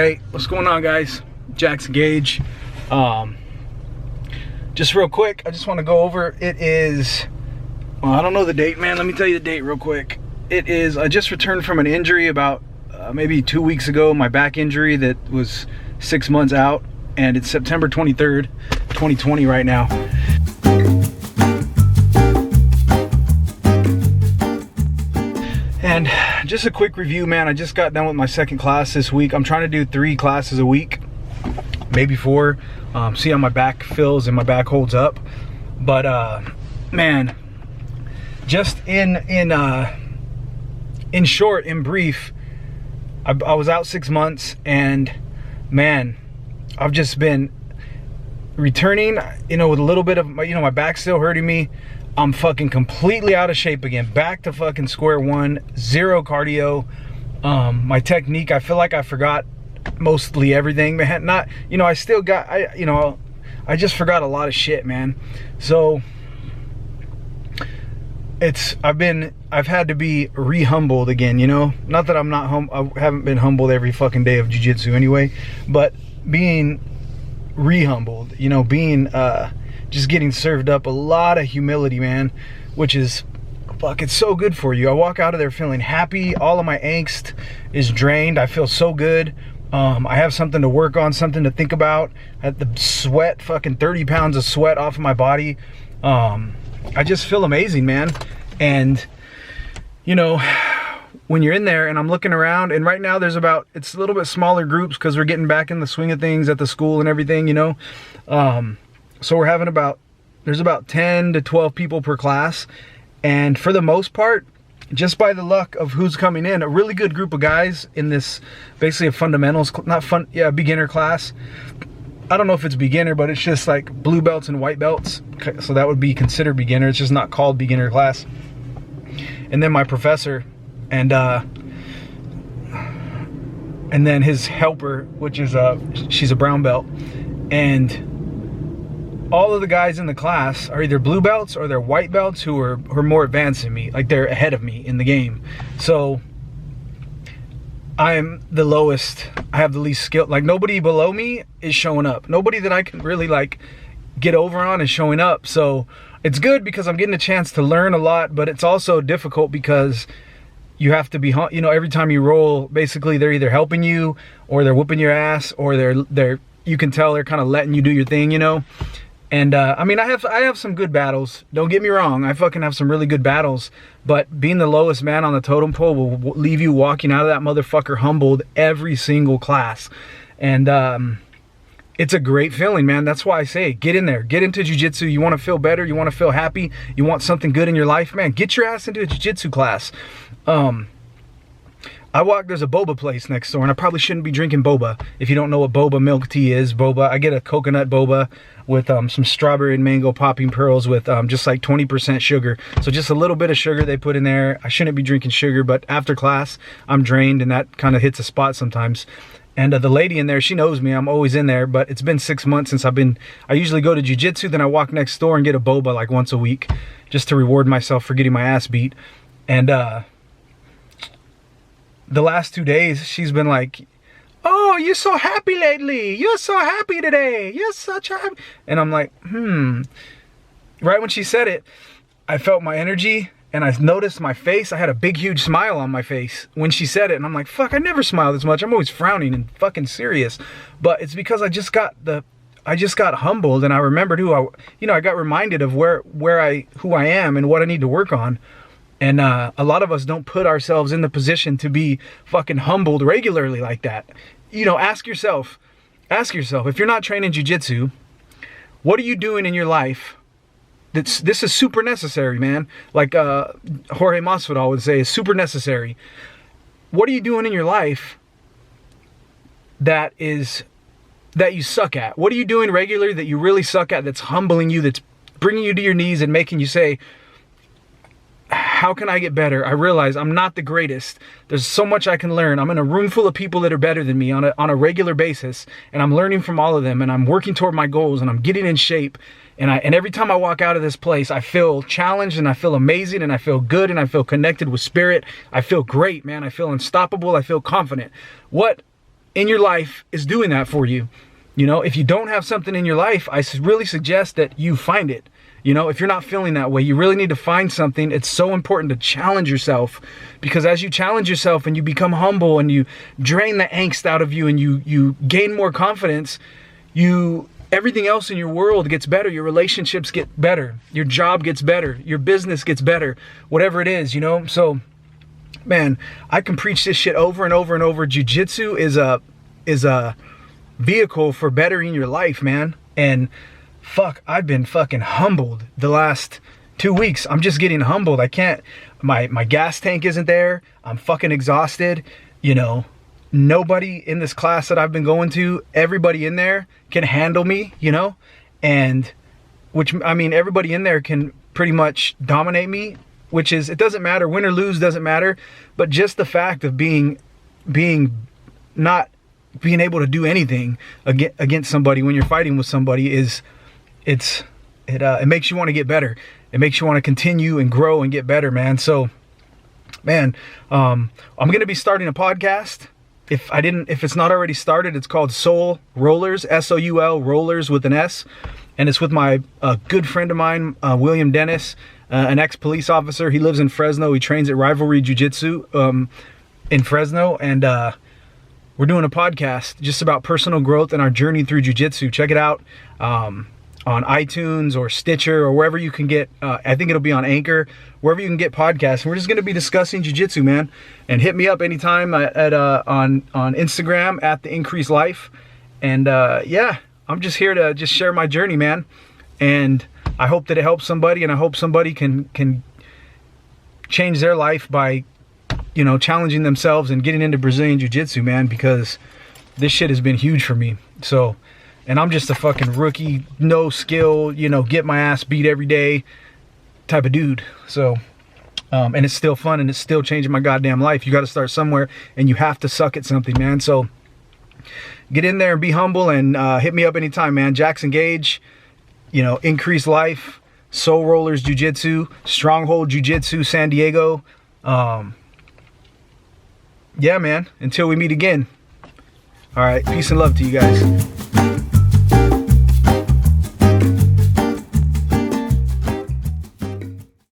Hey, what's going on, guys? Jackson Gage. Just real quick, I just want to go over, it is, well, I don't know the date, man. Let me tell you the date real quick. It is, I just returned from an injury about maybe 2 weeks ago, my back injury that was 6 months out, and it's September 23rd, 2020 right now. And just a quick review, man. I just got done with my second class this week. I'm trying to do 3 classes a week, maybe 4. See how my back feels and my back holds up. But man, just in short, in brief, I was out 6 months, and man, I've just been returning, with a little bit of, my back's still hurting me. I'm fucking completely out of shape again, back to fucking square one, 0 cardio. My technique, I feel like I forgot mostly everything, man. Not, I still got, I just forgot a lot of shit, man. So I've had to be re-humbled again, not that I haven't been humbled every fucking day of jiu-jitsu anyway, but being re-humbled, being, just getting served up a lot of humility, man, which is, fuck, it's so good for you. I walk out of there feeling happy. All of my angst is drained. I feel so good. I have something to work on, something to think about. I had the sweat, fucking 30 pounds of sweat off of my body. I just feel amazing, man. And, when you're in there and I'm looking around, and right now it's a little bit smaller groups because we're getting back in the swing of things at the school and everything, so we're having there's about 10 to 12 people per class. And for the most part, just by the luck of who's coming in, a really good group of guys in this, basically a fundamentals, beginner class. I don't know if it's beginner, but it's just like blue belts and white belts. So that would be considered beginner. It's just not called beginner class. And then my professor and then his helper, which is she's a brown belt. And all of the guys in the class are either blue belts or they're white belts who are more advanced than me, like they're ahead of me in the game. So I'm the lowest, I have the least skill. Like nobody below me is showing up. Nobody that I can really like get over on is showing up. So it's good because I'm getting a chance to learn a lot, but it's also difficult because you have to be, every time you roll, basically they're either helping you or they're whooping your ass, or you can tell they're kind of letting you do your thing, And I mean, I have some good battles. Don't get me wrong. I fucking have some really good battles. But being the lowest man on the totem pole will leave you walking out of that motherfucker humbled every single class. And it's a great feeling, man. That's why I say, get in there. Get into jiu-jitsu. You want to feel better. You want to feel happy. You want something good in your life, man. Get your ass into a jiu-jitsu class. There's a boba place next door, and I probably shouldn't be drinking boba. If you don't know what boba milk tea is, boba, I get a coconut boba with some strawberry and mango popping pearls with just like 20% sugar. So just a little bit of sugar they put in there. I shouldn't be drinking sugar, but after class, I'm drained, and that kind of hits a spot sometimes. And the lady in there, she knows me. I'm always in there, but it's been 6 months since I usually go to jiu-jitsu, then I walk next door and get a boba like once a week just to reward myself for getting my ass beat. And the last 2 days, she's been like, "Oh, you're so happy lately. You're so happy today. You're such a happy." And I'm like, Right when she said it, I felt my energy, and I noticed my face. I had a big, huge smile on my face when she said it. And I'm like, fuck, I never smile this much. I'm always frowning and fucking serious. But it's because I just got humbled, and I remembered I got reminded of who I am and what I need to work on. And a lot of us don't put ourselves in the position to be fucking humbled regularly like that. Ask yourself, if you're not training jiu-jitsu, what are you doing in your life? This is super necessary, man. Like Jorge Masvidal would say, is super necessary. What are you doing in your life that you suck at? What are you doing regularly that you really suck at, that's humbling you, that's bringing you to your knees and making you say, how can I get better? I realize I'm not the greatest. There's so much I can learn. I'm in a room full of people that are better than me on a regular basis, and I'm learning from all of them, and I'm working toward my goals, and I'm getting in shape. And every time I walk out of this place, I feel challenged, and I feel amazing, and I feel good, and I feel connected with spirit. I feel great, man. I feel unstoppable. I feel confident. What in your life is doing that for you. You know, if you don't have something in your life, I really suggest that you find it. You know, if you're not feeling that way, you really need to find something. It's so important to challenge yourself, because as you challenge yourself and you become humble and you drain the angst out of you and you gain more confidence, everything else in your world gets better. Your relationships get better. Your job gets better. Your business gets better. Whatever it is, you know? So, man, I can preach this shit over and over and over. Jiu-jitsu is a vehicle for bettering your life, man. And fuck, I've been fucking humbled the last 2 weeks. I'm just getting humbled. I can't, my gas tank isn't there. I'm fucking exhausted. You know, nobody in this class that I've been going to, everybody in there can handle me, you know? And which, I mean, everybody in there can pretty much dominate me, which is, it doesn't matter, win or lose doesn't matter, but just the fact of not being able to do anything against somebody when you're fighting with somebody it makes you want to get better. It makes you want to continue and grow and get better, man. So, man, I'm going to be starting a podcast. If it's not already started, it's called Soul Rollers, S-O-U-L, Rollers with an S. And it's with my good friend of mine, William Dennis, an ex-police officer. He lives in Fresno. He trains at Rivalry Jiu-Jitsu in Fresno. And we're doing a podcast just about personal growth and our journey through jiu-jitsu. Check it out on iTunes or Stitcher or wherever you can get, I think it'll be on Anchor, wherever you can get podcasts. And we're just going to be discussing jiu-jitsu, man. And hit me up anytime on Instagram at The Increased Life. And yeah, I'm just here to just share my journey, man. And I hope that it helps somebody, and I hope somebody can change their life by, you know, challenging themselves and getting into Brazilian Jiu-Jitsu, man, because this shit has been huge for me. So, and I'm just a fucking rookie, no skill, you know, get my ass beat every day type of dude. So, and it's still fun, and it's still changing my goddamn life. You got to start somewhere, and you have to suck at something, man. So get in there and be humble, and hit me up anytime, man. Jackson Gage, you know, Increased Life, Soul Rollers Jiu-Jitsu, Stronghold Jiu-Jitsu, San Diego. Yeah, man, until we meet again. All right, peace and love to you guys.